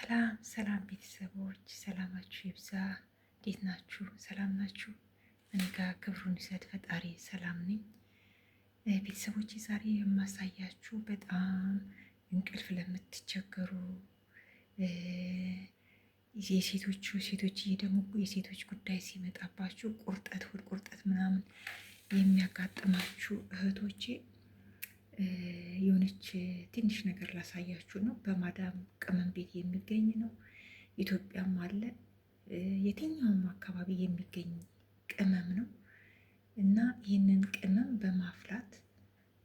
ሰላም ሰላም ቤተሰቦች ሰላማችሁ ይብዛ። እንዴት ናችሁ? ሰላም ናችሁ? እኔ ጋር ክብሩን ይሰጥ ፈጣሪ ሰላም ነኝ። ቤተሰቦች ዛሬ የማሳያችሁ በጣም እንቅልፍ ለምትቸገሩ ሴቶችዬ ደግሞ የሴቶች ጉዳይ ሲመጣባችሁ ቁርጠት ሆድ ቁርጠት ምናምን የሚያጋጥማችሁ እህቶቼ የሆነች ትንሽ ነገር ላሳያችሁ ነው። በማዳም ቅመም ቤት የሚገኝ ነው። ኢትዮጵያም አለ፣ የትኛውም አካባቢ የሚገኝ ቅመም ነው እና ይህንን ቅመም በማፍላት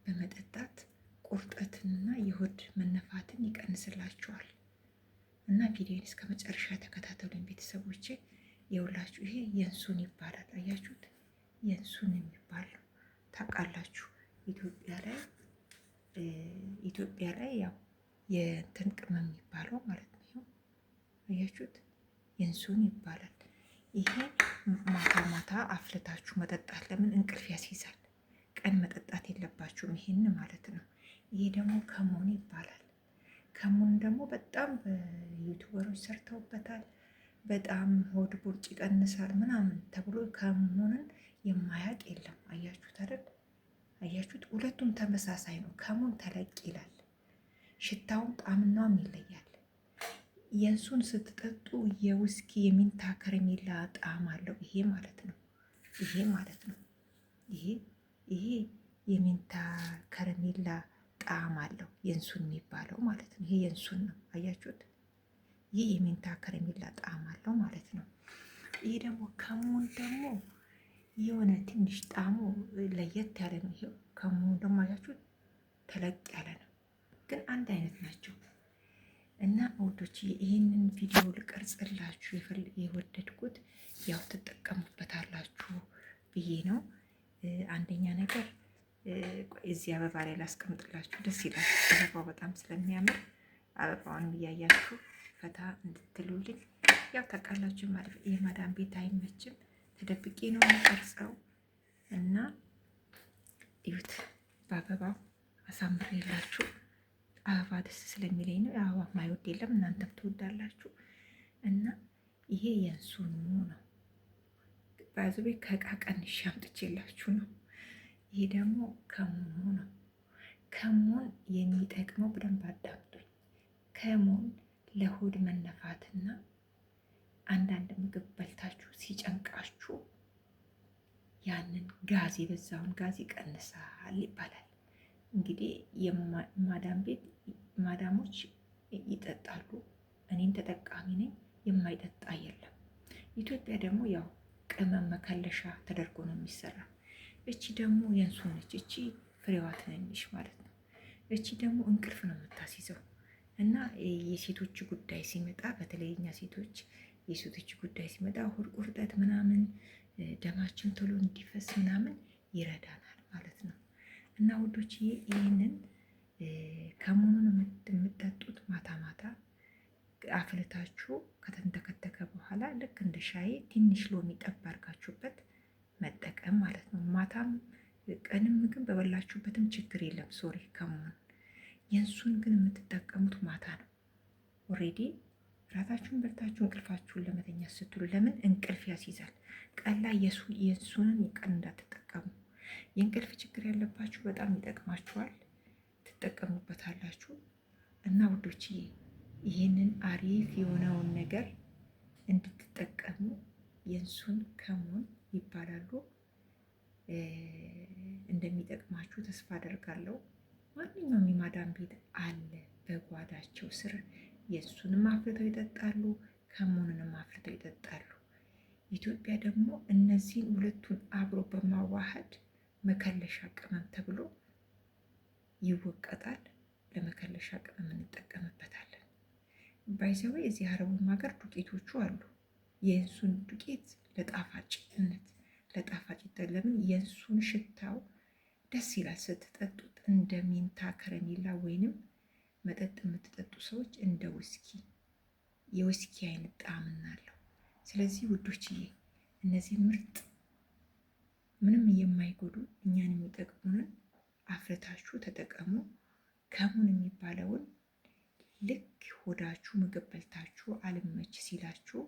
በመጠጣት ቁርጠትንና የሆድ መነፋትን ይቀንስላችኋል። እና ቪዲዮን እስከ መጨረሻ ተከታተሉኝ ቤተሰቦቼ። የውላችሁ ይሄ የንሱን ይባላል። አያችሁት? የንሱን የሚባል ነው። ታውቃላችሁ ኢትዮጵያ ላይ ያው የእንትን ቅመም የሚባለው ማለት ነው። ይኸው አያችሁት? የንሱን ይባላል። ይሄ ማታ ማታ አፍልታችሁ መጠጣት። ለምን እንቅልፍ ያስይዛል። ቀን መጠጣት የለባችሁም ይሄን ማለት ነው። ይሄ ደግሞ ከሞን ይባላል። ከሞን ደግሞ በጣም በዩቱበሮች ሰርተውበታል። በጣም ሆድ ቦርጭ ይቀንሳል ምናምን ተብሎ ከሞንን የማያውቅ የለም። አያችሁት አይደል? አያችሁት? ሁለቱም ተመሳሳይ ነው። ከሞን ተለቅ ይላል፣ ሽታውም ጣዕምናውም ይለያል። የእንሱን ስትጠጡ የውስኪ የሚንታ ከረሜላ ጣዕም አለው። ይሄ ማለት ነው። ይሄ የሚንታ ከረሜላ ጣዕም አለው የእንሱን የሚባለው ማለት ነው። ይሄ የእንሱን ነው። አያችሁት? ይህ የሚንታ ከረሜላ ጣዕም አለው ማለት ነው። ይሄ ደግሞ ከሞን ደግሞ የሆነ ትንሽ ጣዕሙ ለየት ያለ ነው። ይሄው ከሞን ደግሞ አያችሁት? ተለቅ ያለ ነው፣ ግን አንድ አይነት ናቸው። እና ውዶች ይህንን ቪዲዮ ልቀርጽላችሁ የወደድኩት ያው ትጠቀሙበታላችሁ ብዬ ነው። አንደኛ ነገር እዚህ አበባ ላይ ላስቀምጥላችሁ፣ ደስ ይላል። አበባው በጣም ስለሚያምር አበባውን እያያችሁ ፈታ እንድትሉልኝ። ያው ታውቃላችሁ ማለት የማዳም ቤት አይመችም፣ ተደብቄ ነው የምቀርጸው እና እዩት። በአበባው አሳምሬላችሁ አበባ ደስ ስለሚለኝ ነው። አበባ ማይወድ የለም፣ እናንተም ትወዳላችሁ። እና ይሄ የእንሱኑ ነው። ባዝቤ ከእቃ ቀንሼ አምጥቼላችሁ ነው። ይሄ ደግሞ ከሞኑ ነው። ከሞን የሚጠቅመው በደንብ አዳምጡኝ። ከሞን ለሆድ መነፋትና አንዳንድ ምግብ በልታችሁ ሲጨንቃችሁ ያንን ጋዝ የበዛውን ጋዝ ይቀንሳል ይባላል። እንግዲህ የማዳም ቤት ማዳሞች ይጠጣሉ፣ እኔም ተጠቃሚ ነኝ። የማይጠጣ የለም። ኢትዮጵያ ደግሞ ያው ቅመም መከለሻ ተደርጎ ነው የሚሰራ። እቺ ደግሞ የእንሱ ነች። እቺ ፍሬዋ ትንንሽ ማለት ነው። እቺ ደግሞ እንቅልፍ ነው የምታስይዘው። እና የሴቶች ጉዳይ ሲመጣ በተለይ እኛ ሴቶች የሴቶች ጉዳይ ሲመጣ ሆድ ቁርጠት ምናምን ደማችን ቶሎ እንዲፈስ ምናምን ይረዳናል ማለት ነው። እና ውዶች ይህንን ከሞኑን የምትጠጡት ማታ ማታ አፍልታችሁ ከተንተከተከ በኋላ ልክ እንደ ሻይ ትንሽ ሎሚ ጠብ አድርጋችሁበት መጠቀም ማለት ነው። ማታም ቀንም ምግብ በበላችሁበትም ችግር የለም። ሶሪ ከሞን የእንሱን ግን የምትጠቀሙት ማታ ነው። ኦሬዲ ራታችሁን በልታችሁ እንቅልፋችሁን ለመተኛ ስትሉ፣ ለምን እንቅልፍ ያስይዛል። ቀን ላይ የእንሱንን ቀን እንዳትጠቀሙ። የእንቅልፍ ችግር ያለባችሁ በጣም ይጠቅማችኋል፣ ትጠቀሙበታላችሁ። እና ውዶችዬ ይህንን አሪፍ የሆነውን ነገር እንድትጠቀሙ የእንሱን ከሞን ይባላሉ እንደሚጠቅማችሁ ተስፋ አደርጋለሁ። ማንኛውም የማዳም ቤት አለ በጓዳቸው ስር የእሱንም አፍልተው ይጠጣሉ፣ ከሞንንም አፍልተው ይጠጣሉ። ኢትዮጵያ ደግሞ እነዚህን ሁለቱን አብሮ በማዋሃድ መከለሻ ቅመም ተብሎ ይወቀጣል። ለመከለሻ ቅመም እንጠቀምበታለን። ባይዘዌ እዚህ አረቡም ሀገር ዱቄቶቹ አሉ። የእንሱን ዱቄት ለጣፋጭነት ለምን የእንሱን ሽታው ደስ ይላል ስትጠጡት። እንደ ሚንታ ከረሜላ ወይንም መጠጥ የምትጠጡ ሰዎች እንደ የውስኪ አይነት ጣዕም አለው። ስለዚህ ውዶችዬ እነዚህ ምርጥ ምንም የማይጎዱ እኛን የሚጠቅሙንን አፍርታችሁ ተጠቀሙ። ከሞን የሚባለውን ልክ ሆዳችሁ ምግብ በልታችሁ አልመች ሲላችሁ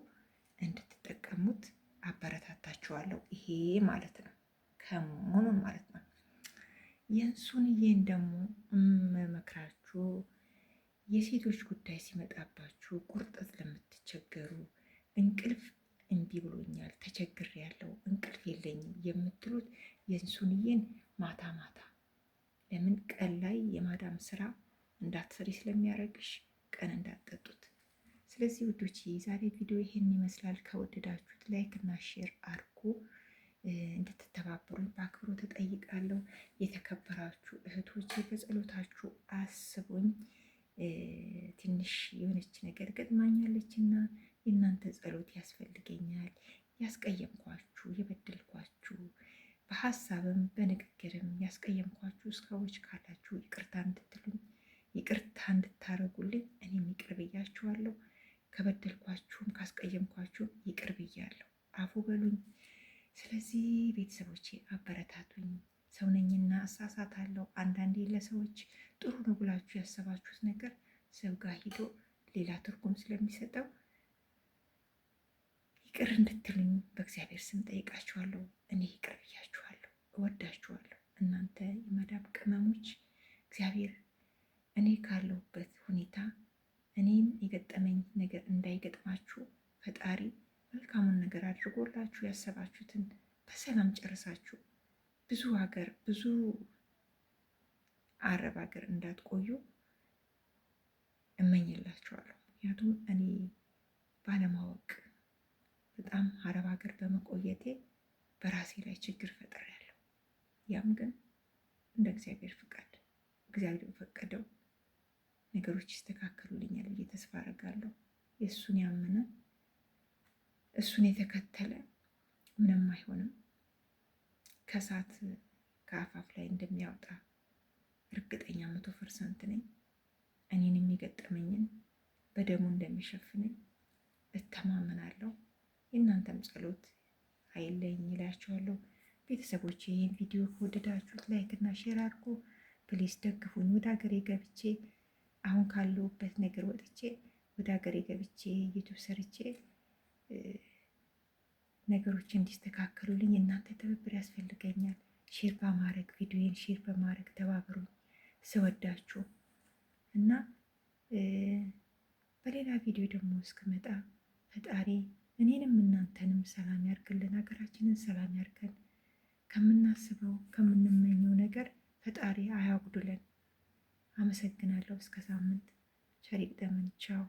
እንድትጠቀሙት አበረታታችኋለሁ። ይሄ ማለት ነው ከመሆኑን ማለት ነው። የእንሱንዬን ደግሞ መመክራችሁ የሴቶች ጉዳይ ሲመጣባችሁ ቁርጠት ለምትቸገሩ እንቅልፍ እምቢ ብሎኛል፣ ተቸግር ያለው እንቅልፍ የለኝም የምትሉት የእንሱንዬን ማታ ማታ ለምን ቀን ላይ የማዳም ስራ እንዳትሰሪ ስለሚያደርግሽ ቀን እንዳትጠጡት። ስለዚህ ውዶች የዛሬ ቪዲዮ ይሄን ይመስላል። ከወደዳችሁት ላይክ እና ሼር አድርጉ። እንድትተባበሩኝ በአክብሮ ተጠይቃለሁ። የተከበራችሁ እህቶቼ በጸሎታችሁ አስቡኝ። ትንሽ የሆነች ነገር ገጥማኛለች እና የእናንተ ጸሎት ያስፈልገኛል። ያስቀየምኳችሁ፣ የበደልኳችሁ፣ በሀሳብም በንግግርም ያስቀየምኳችሁ ሰዎች ካላችሁ ይቅርታ እንድትሉኝ፣ ይቅርታ እንድታረጉልኝ እኔም ይቅር ብያችኋለሁ። ከበደልኳችሁም ካስቀየምኳችሁም ይቅር ብያለሁ። አፉ በሉኝ። ስለዚህ ቤተሰቦቼ አበረታቱኝ። ሰውነኝና እሳሳታለሁ። አንዳንዴ ለሰዎች ጥሩ ነው ብላችሁ ያሰባችሁት ነገር ሰው ጋር ሂዶ ሌላ ትርጉም ስለሚሰጠው ይቅር እንድትሉኝ በእግዚአብሔር ስም ጠይቃችኋለሁ። እኔ ይቅር ብያችኋለሁ። እወዳችኋለሁ። እናንተ የመዳብ ቅመሞች እግዚአብሔር እኔ ካለሁበት ሁኔታ እኔም የገጠመኝ ነገር እንዳይገጥማችሁ ፈጣሪ መልካሙን ነገር አድርጎላችሁ ያሰባችሁትን በሰላም ጨርሳችሁ ብዙ ሀገር ብዙ አረብ ሀገር እንዳትቆዩ እመኝላችኋለሁ። ምክንያቱም እኔ ባለማወቅ በጣም አረብ ሀገር በመቆየቴ በራሴ ላይ ችግር ፈጥሬያለሁ። ያም ግን እንደ እግዚአብሔር ፍቃድ እግዚአብሔር በፈቀደው ነገሮች ይስተካከሉልኛል ብዬ ተስፋ አደርጋለሁ። የእሱን ያመነ እሱን የተከተለ ምንም አይሆንም። ከእሳት ከአፋፍ ላይ እንደሚያወጣ እርግጠኛ 100% ነኝ። እኔን የሚገጠመኝን በደሙ እንደሚሸፍነኝ እተማመናለሁ። የእናንተም ጸሎት አይለኝ ይላችኋለሁ። ቤተሰቦች ይህን ቪዲዮ ከወደዳችሁት ላይክ እና ሼር አድርጉ። ፕሊስ ደግፉኝ። ወደ ሀገሬ ገብቼ አሁን ካለሁበት ነገር ወጥቼ ወደ ሀገሬ ገብቼ ዩቱብ ሰርቼ ነገሮች እንዲስተካከሉልኝ እናንተ ትብብር ያስፈልገኛል። ሼር በማድረግ ቪዲዮን ሼር በማድረግ ተባብሩኝ። ስወዳችሁ እና በሌላ ቪዲዮ ደግሞ እስክመጣ ፈጣሪ እኔንም እናንተንም ሰላም ያርግልን፣ ሀገራችንን ሰላም ያርገን። ከምናስበው ከምንመኘው ነገር ፈጣሪ አያጉድለን። አመሰግናለሁ። እስከ ሳምንት ቸር ይግጠመን። ቻው።